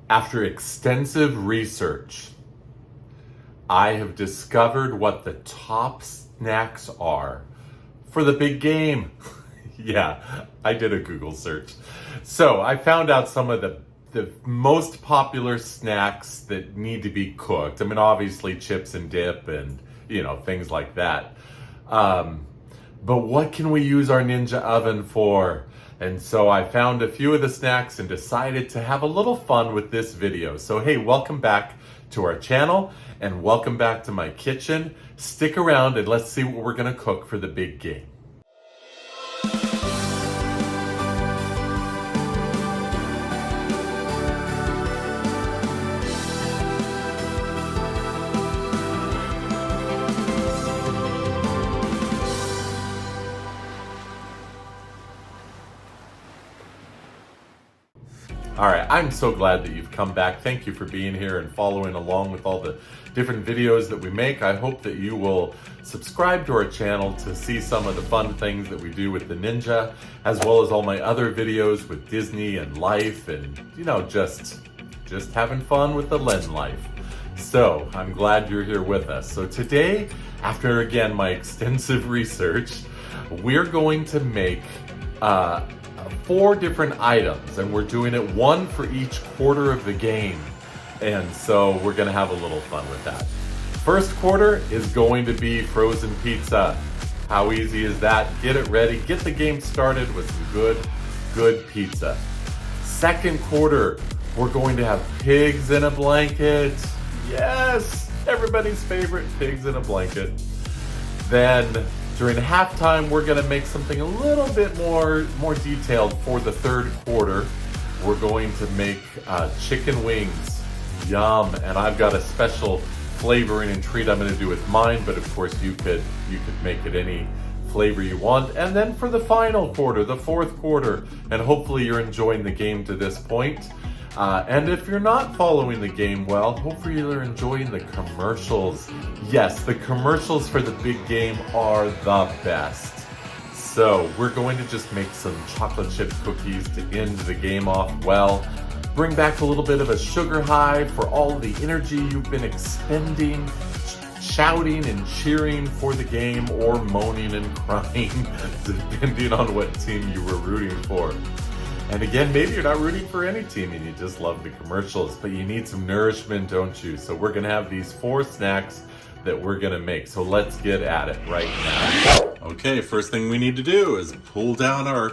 After extensive research, I have discovered what the top snacks are for the big game. Yeah, I did a Google search. So I found out some of the most popular snacks that need to be cooked. I mean, obviously chips and dip and, things like that. But what can we use our Ninja oven for? And so I found a few of the snacks and decided to have a little fun with this video. So hey, welcome back to our channel and welcome back to my kitchen. Stick around and let's see what we're gonna cook for the big game. All right, I'm so glad that you've come back. Thank you for being here and following along with all the different videos that we make. I hope that you will subscribe to our channel to see some of the fun things that we do with the Ninja, as well as all my other videos with Disney and life and, just having fun with the Len life. So I'm glad you're here with us. So today, after again my extensive research, we're going to make 4 different items, and we're doing it one for each quarter of the game. And so we're gonna have a little fun with that. First quarter is going to be frozen pizza. How easy is that? Get it ready, get the game started with some good pizza. Second quarter, we're going to have pigs in a blanket. Yes, everybody's favorite, pigs in a blanket. Then during halftime, we're gonna make something a little bit more detailed for the third quarter. We're going to make chicken wings. Yum, and I've got a special flavoring and treat I'm gonna do with mine, but of course you could make it any flavor you want. And then for the final quarter, the fourth quarter, and hopefully you're enjoying the game to this point. And if you're not following the game well, hopefully you're enjoying the commercials. Yes, the commercials for the big game are the best. So we're going to just make some chocolate chip cookies to end the game off well. Bring back a little bit of a sugar high for all the energy you've been expending, shouting and cheering for the game, or moaning and crying, depending on what team you were rooting for. And again, maybe you're not rooting for any team and you just love the commercials, but you need some nourishment, don't you? So we're gonna have these 4 snacks that we're gonna make. So let's get at it right now. Okay, first thing we need to do is pull down our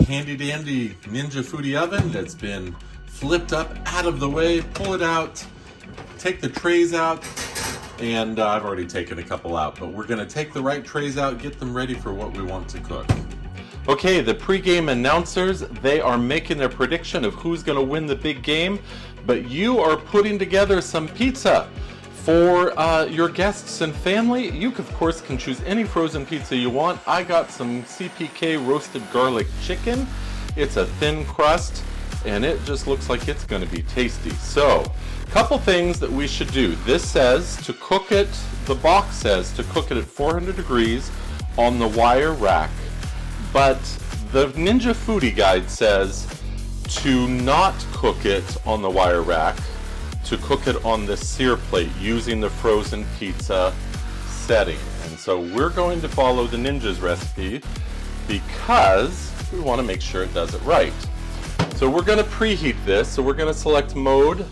handy dandy Ninja Foodi oven that's been flipped up out of the way. Pull it out, take the trays out, and I've already taken a couple out, but we're gonna take the right trays out, get them ready for what we want to cook. Okay, the pregame announcers, they are making their prediction of who's going to win the big game, but you are putting together some pizza for your guests and family. You, of course, can choose any frozen pizza you want. I got some CPK roasted garlic chicken. It's a thin crust, and it just looks like it's going to be tasty. So, a couple things that we should do. This says to cook it, the box says to cook it at 400 degrees on the wire rack. But the Ninja Foodi guide says to not cook it on the wire rack, to cook it on the sear plate using the frozen pizza setting. And so we're going to follow the Ninja's recipe because we want to make sure it does it right. So we're going to preheat this. So we're going to select mode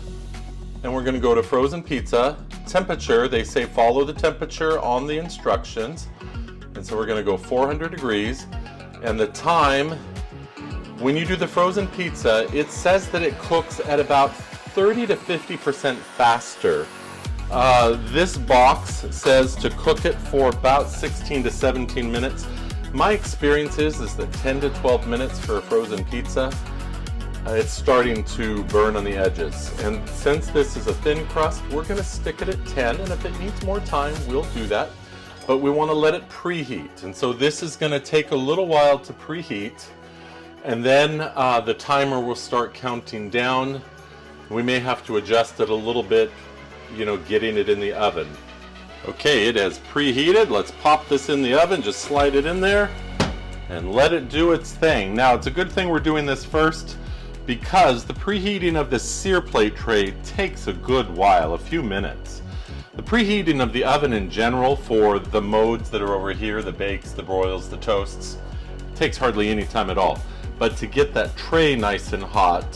and we're going to go to frozen pizza. Temperature, they say follow the temperature on the instructions. And so we're going to go 400 degrees. And the time, when you do the frozen pizza, it says that it cooks at about 30 to 50% faster. This box says to cook it for about 16 to 17 minutes. My experience is that 10 to 12 minutes for a frozen pizza, it's starting to burn on the edges. And since this is a thin crust, we're going to stick it at 10, and if it needs more time, we'll do that. But we want to let it preheat, and so this is going to take a little while to preheat, and then the timer will start counting down. We may have to adjust it a little bit, getting it in the oven. Okay, it has preheated. Let's pop this in the oven, just slide it in there and let it do its thing. Now, it's a good thing we're doing this first because the preheating of the sear plate tray takes a good while, a few minutes. The preheating of the oven in general for the modes that are over here, the bakes, the broils, the toasts, takes hardly any time at all. But to get that tray nice and hot,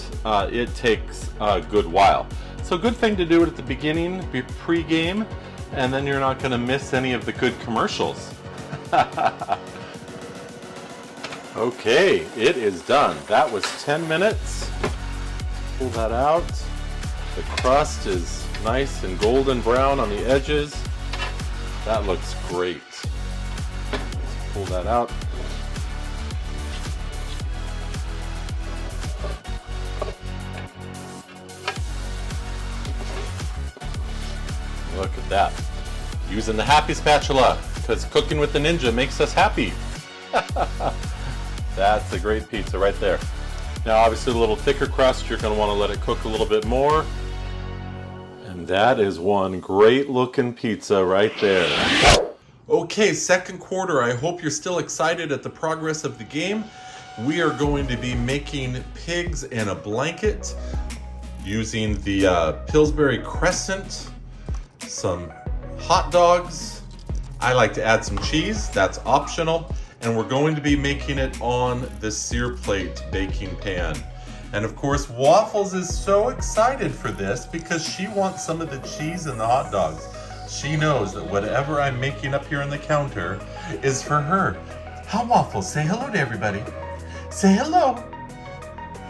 it takes a good while. So good thing to do it at the beginning, pre-game, and then you're not gonna miss any of the good commercials. Okay, it is done. That was 10 minutes. Pull that out. The crust is nice and golden brown on the edges. That looks great. Let's pull that out. Look at that. Using the happy spatula, because cooking with the Ninja makes us happy. That's a great pizza right there. Now obviously a little thicker crust, you're going to want to let it cook a little bit more. And that is one great looking pizza right there. Okay, second quarter. I hope you're still excited at the progress of the game. We are going to be making pigs in a blanket using the Pillsbury Crescent, some hot dogs. I like to add some cheese, that's optional. And we're going to be making it on the sear plate baking pan. And of course, Waffles is so excited for this because she wants some of the cheese and the hot dogs. She knows that whatever I'm making up here on the counter is for her. How Waffles, say hello to everybody. Say hello.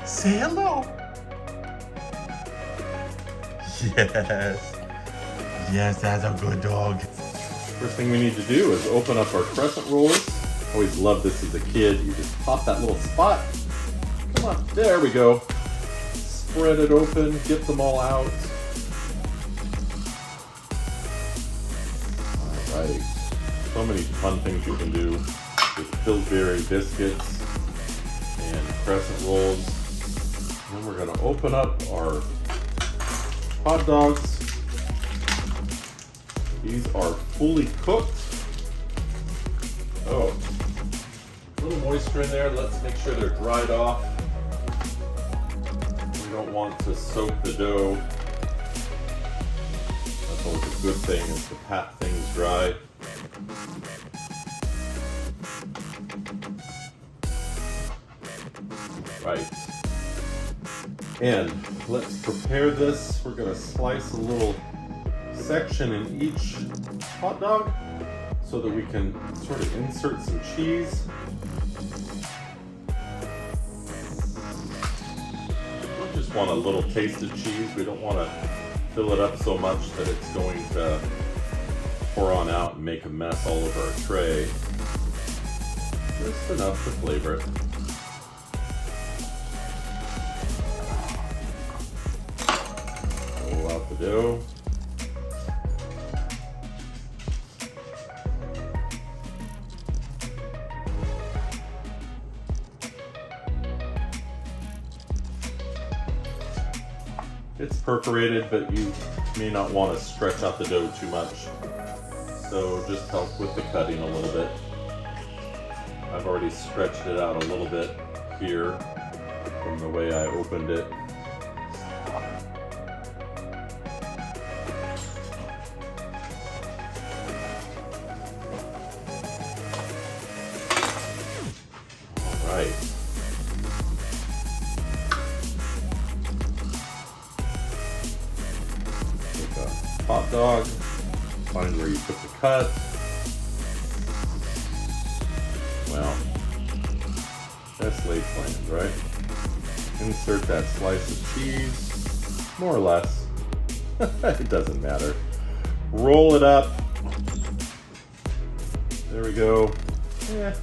Say hello. Yes. Yes, that's a good dog. First thing we need to do is open up our crescent rollers. Always loved this as a kid. You just pop that little spot. Come on, there we go. Spread it open, get them all out. Alright. So many fun things you can do with Pillsbury biscuits and crescent rolls. And then we're going to open up our hot dogs. These are fully cooked. Oh. A little moisture in there. Let's make sure they're dried off. We don't want to soak the dough. That's always a good thing, is to pat things dry. Right. And let's prepare this. We're going to slice a little section in each hot dog so that we can sort of insert some cheese. We just want a little taste of cheese. We don't want to fill it up so much that it's going to pour on out and make a mess all over our tray. Just enough to flavor it. Roll out the dough. It's perforated, but you may not want to stretch out the dough too much. So just help with the cutting a little bit. I've already stretched it out a little bit here from the way I opened it. All right. Hot dog, find where you put the cut. Well, that's laid plans, right? Insert that slice of cheese, more or less. It doesn't matter. Roll it up. There we go. Yeah.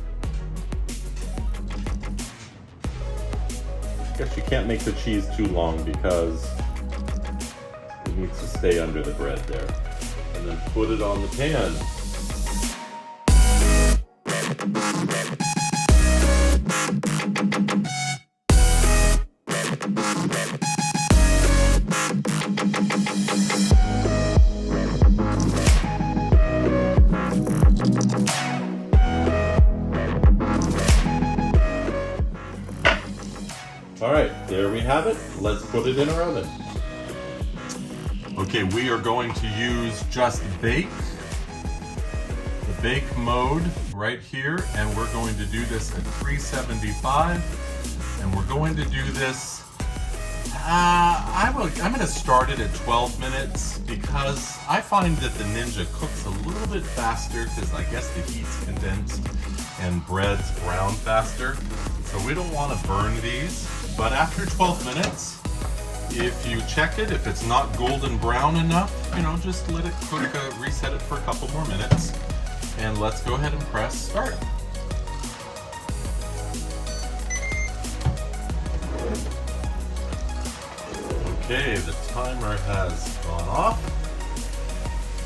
Guess you can't make the cheese too long because it needs to stay under the bread there. And then put it on the pan. All right, there we have it. Let's put it in our oven. Okay, we are going to use just bake, the bake mode right here, and we're going to do this at 375, and we're going to do this, I'm going to start it at 12 minutes because I find that the Ninja cooks a little bit faster because I guess the heat's condensed and bread's brown faster. So we don't want to burn these, but after 12 minutes, if you check it, if it's not golden brown enough, you know, just let it cook, reset it for a couple more minutes, and let's go ahead and press start. Okay, the timer has gone off.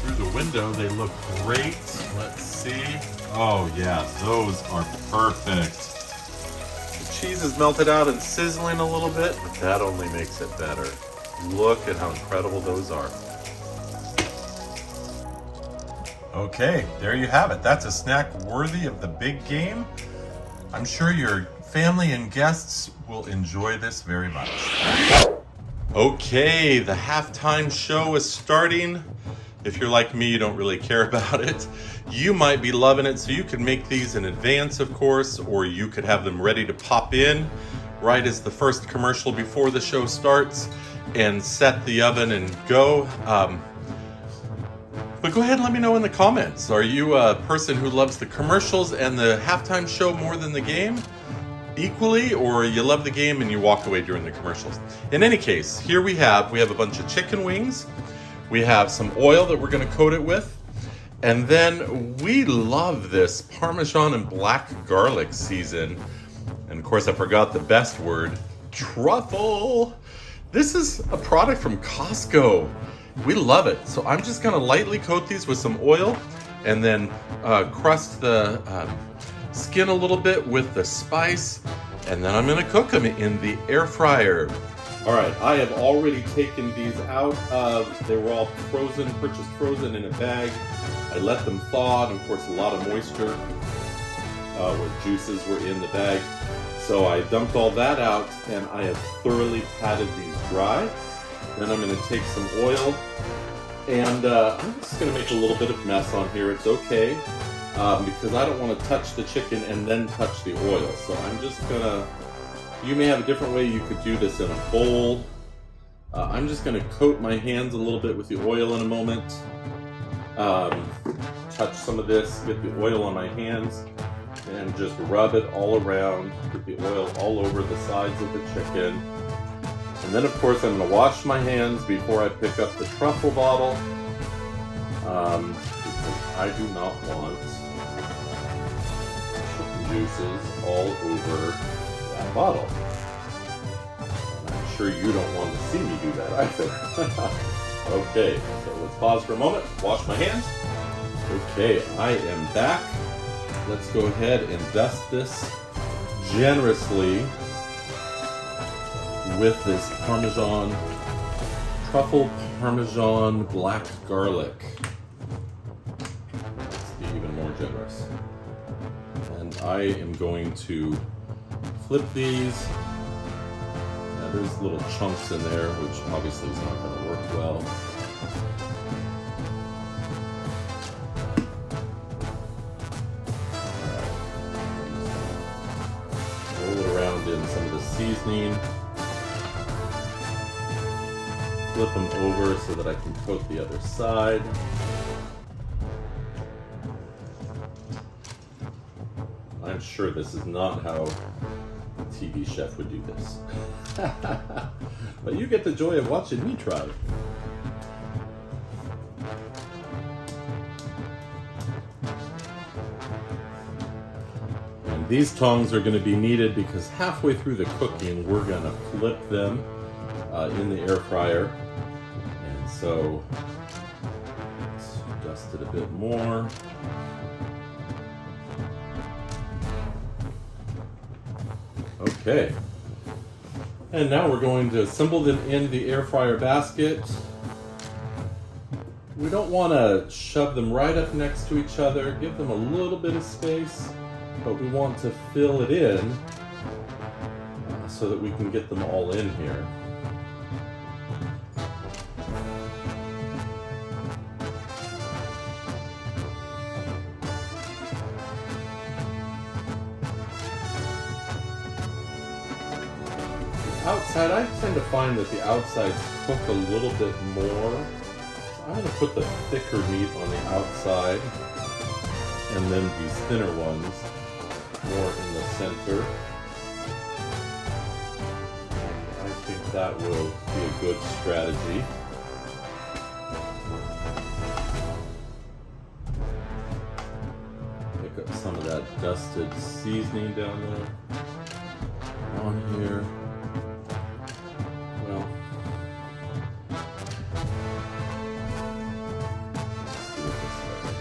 Through the window, they look great. Let's see. Oh yeah, those are perfect. The cheese is melted out and sizzling a little bit, but that only makes it better. Look at how incredible those are. Okay, there you have it. That's a snack worthy of the big game. I'm sure your family and guests will enjoy this very much. Okay, the halftime show is starting. If you're like me, you don't really care about it. You might be loving it, so you can make these in advance, of course, or you could have them ready to pop in right as the first commercial before the show starts and set the oven and go. But go ahead and let me know in the comments. Are you a person who loves the commercials and the halftime show more than the game equally, or you love the game and you walk away during the commercials? In any case, here we have a bunch of chicken wings. We have some oil that we're going to coat it with. And then we love this Parmesan and black garlic season. And of course, I forgot the best word, truffle. This is a product from Costco. We love it. So I'm just going to lightly coat these with some oil and then crust the skin a little bit with the spice. And then I'm going to cook them in the air fryer. All right, I have already taken these out of, they were all frozen, purchased frozen in a bag. I let them thaw, and of course a lot of moisture where juices were in the bag. So I dumped all that out and I have thoroughly patted these dry. Then I'm gonna take some oil and I'm just gonna make a little bit of mess on here. It's okay, because I don't wanna touch the chicken and then touch the oil. So I'm just gonna, you may have a different way you could do this in a bowl. I'm just going to coat my hands a little bit with the oil in a moment. Touch some of this, get the oil on my hands, and just rub it all around, get the oil all over the sides of the chicken. And then of course I'm going to wash my hands before I pick up the truffle bottle, because I do not want chicken juices all over bottle. And I'm sure you don't want to see me do that either. Okay, so let's pause for a moment, wash my hands. Okay, I am back. Let's go ahead and dust this generously with this Parmesan, truffle Parmesan black garlic. Let's be even more generous. And I am going to flip these. Now there's little chunks in there, which obviously is not going to work well. Roll it around in some of the seasoning. Flip them over so that I can coat the other side. I'm sure this is not how a TV chef would do this. But you get the joy of watching me try. And these tongs are going to be needed because halfway through the cooking, we're going to flip them in the air fryer. And so, let's dust it a bit more. Okay, and now we're going to assemble them in the air fryer basket. We don't want to shove them right up next to each other. Give them a little bit of space, but we want to fill it in so that we can get them all in here. Outside, I tend to find that the outsides cook a little bit more. So I'm going to put the thicker meat on the outside, and then these thinner ones more in the center. I think that will be a good strategy. Pick up some of that dusted seasoning down there on here. Well, let's do it this way.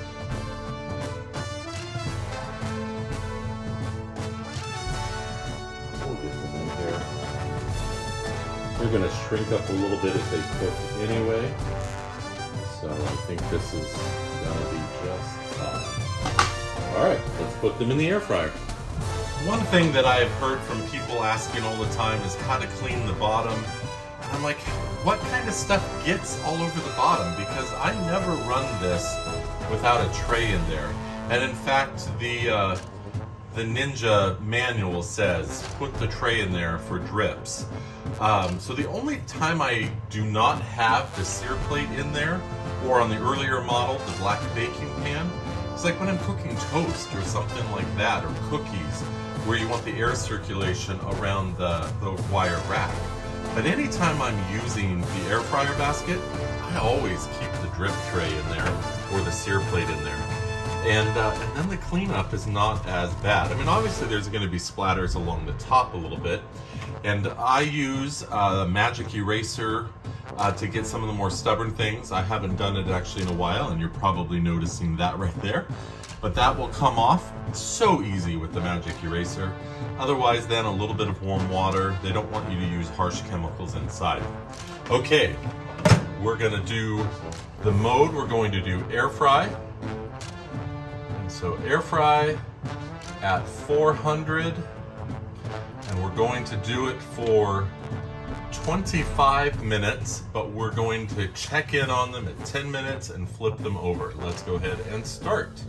We'll get them in here. They're going to shrink up a little bit as they cook anyway, so I think this is going to be just fine. Alright, let's put them in the air fryer. One thing that I've heard from people asking all the time is how to clean the bottom. And I'm like, what kind of stuff gets all over the bottom? Because I never run this without a tray in there. And in fact, the Ninja manual says put the tray in there for drips. So the only time I do not have the sear plate in there, or on the earlier model, the black baking pan, it's like when I'm cooking toast or something like that, or cookies, where you want the air circulation around the wire rack. But anytime I'm using the air fryer basket, I always keep the drip tray in there, or the sear plate in there. And then the cleanup is not as bad. I mean, obviously there's going to be splatters along the top a little bit, and I use a magic eraser to get some of the more stubborn things. I haven't done it actually in a while, and you're probably noticing that right there. But that will come off so easy with the magic eraser. Otherwise then a little bit of warm water. They don't want you to use harsh chemicals inside. Okay, we're going to do the mode. We're going to do air fry. And so air fry at 400, and we're going to do it for 25 minutes, but we're going to check in on them at 10 minutes and flip them over. Let's go ahead and start.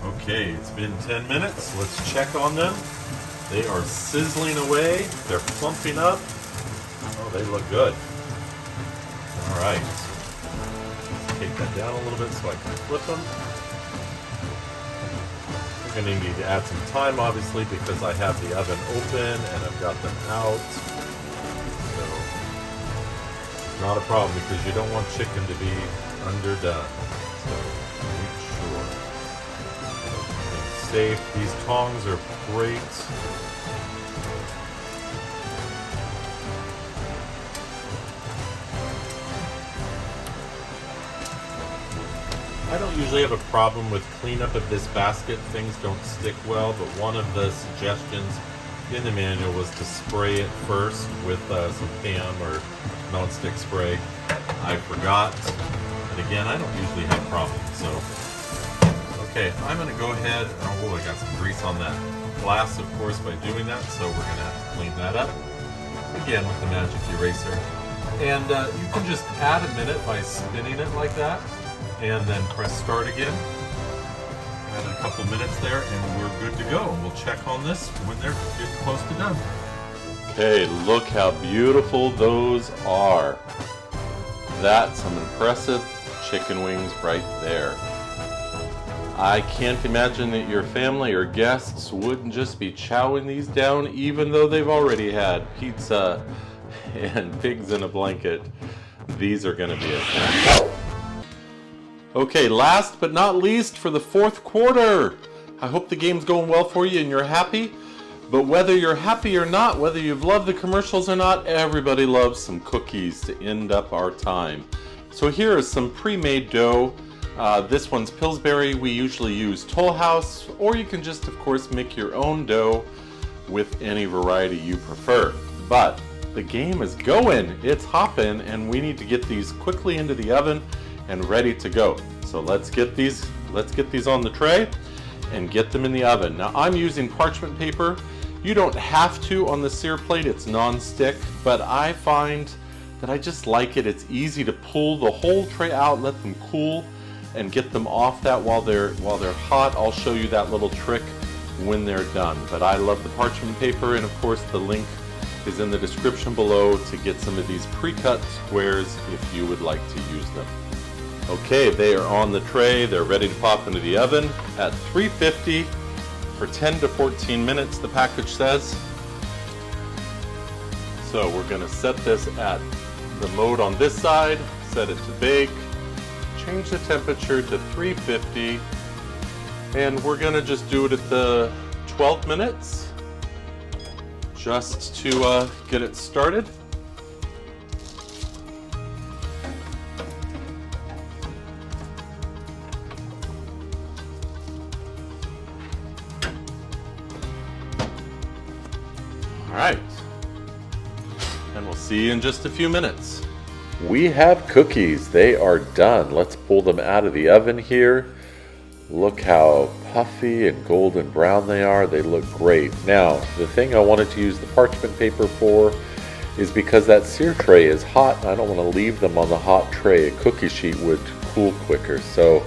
Okay, it's been 10 minutes. Let's check on them. They are sizzling away. They're plumping up. Oh, they look good. All right. Take that down a little bit so I can flip them. We're going to need to add some time, obviously, because I have the oven open and I've got them out. So, not a problem, because you don't want chicken to be underdone. So, make sure. Safe. These tongs are great. I don't usually have a problem with cleanup of this basket. Things don't stick well, but one of the suggestions in the manual was to spray it first with some Pam or non-stick spray. I forgot, and again, I don't usually have problems, so. Okay, I'm going to go ahead, oh, I got some grease on that glass, of course, by doing that, so we're going to have to clean that up, again with the magic eraser. And you can just add a minute by spinning it like that, and then press start again. Add a couple minutes there, and we're good to go. We'll check on this when they're getting close to done. Okay, look how beautiful those are. That's some impressive chicken wings right there. I can't imagine that your family or guests wouldn't just be chowing these down, even though they've already had pizza and pigs in a blanket. These are going to be a snack. Okay, last but not least, for the fourth quarter. I hope the game's going well for you and you're happy. But whether you're happy or not, whether you've loved the commercials or not, everybody loves some cookies to end up our time. So here is some pre-made dough. This one's Pillsbury. We usually use Toll House, or you can just, of course, make your own dough with any variety you prefer. But the game is going, it's hopping, and we need to get these quickly into the oven and ready to go. So let's get these on the tray. and get them in the oven. Now I'm using parchment paper. You don't have to on the sear plate, it's non-stick, but I find that I just like it. It's easy to pull the whole tray out, let them cool, and get them off that while they're hot. I'll show you that little trick when they're done. But I love the parchment paper, and of course the link is in the description below to get some of these pre-cut squares if you would like to use them. Okay, they are on the tray. They're ready to pop into the oven at 350 for 10 to 14 minutes, the package says. So we're gonna set this at the mode on this side, set it to bake, change the temperature to 350, and we're gonna just do it at the 12 minutes, just to get it started. All right, and we'll see you in just a few minutes. We have cookies. They are done. Let's pull them out of the oven here. Look how puffy and golden brown they are. They look great. Now, the thing I wanted to use the parchment paper for is because that sear tray is hot and I don't want to leave them on the hot tray. A cookie sheet would cool quicker. So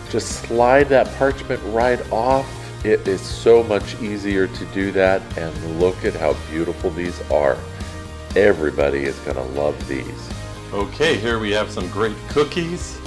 just slide that parchment right off. It is so much easier to do that, and look at how beautiful these are. Everybody is going to love these. Okay, here we have some great cookies.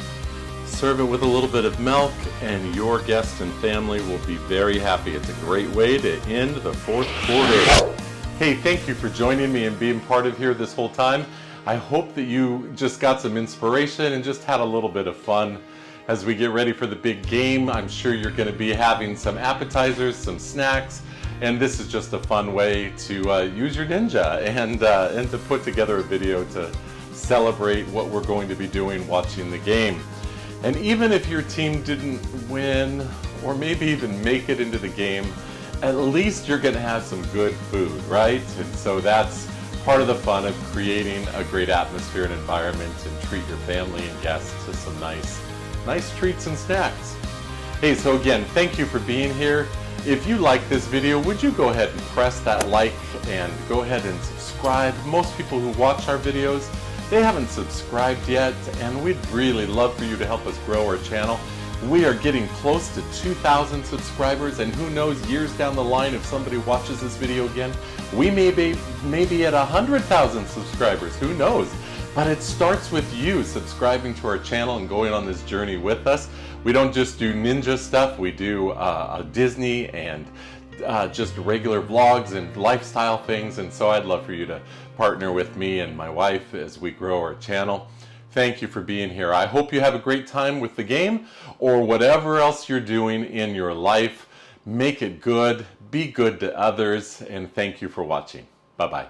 Serve it with a little bit of milk and your guests and family will be very happy. It's a great way to end the fourth quarter. Hey, thank you for joining me and being part of here this whole time. I hope that you just got some inspiration and just had a little bit of fun. As we get ready for the big game, I'm sure you're going to be having some appetizers, some snacks, and this is just a fun way to use your Ninja and to put together a video to celebrate what we're going to be doing watching the game. And even if your team didn't win, or maybe even make it into the game, at least you're going to have some good food, right? And so that's part of the fun of creating a great atmosphere and environment, and treat your family and guests to some nice treats and snacks. Hey, so again, thank you for being here. If you like this video, would you go ahead and press that like and go ahead and subscribe? Most people who watch our videos, they haven't subscribed yet, and we'd really love for you to help us grow our channel. We are getting close to 2,000 subscribers, and who knows, years down the line, if somebody watches this video again, we may be at 100,000 subscribers, who knows? But it starts with you subscribing to our channel and going on this journey with us. We don't just do Ninja stuff, we do Disney and just regular vlogs and lifestyle things, and so I'd love for you to partner with me and my wife as we grow our channel. Thank you for being here. I hope you have a great time with the game or whatever else you're doing in your life. Make it good, be good to others, and thank you for watching. Bye-bye.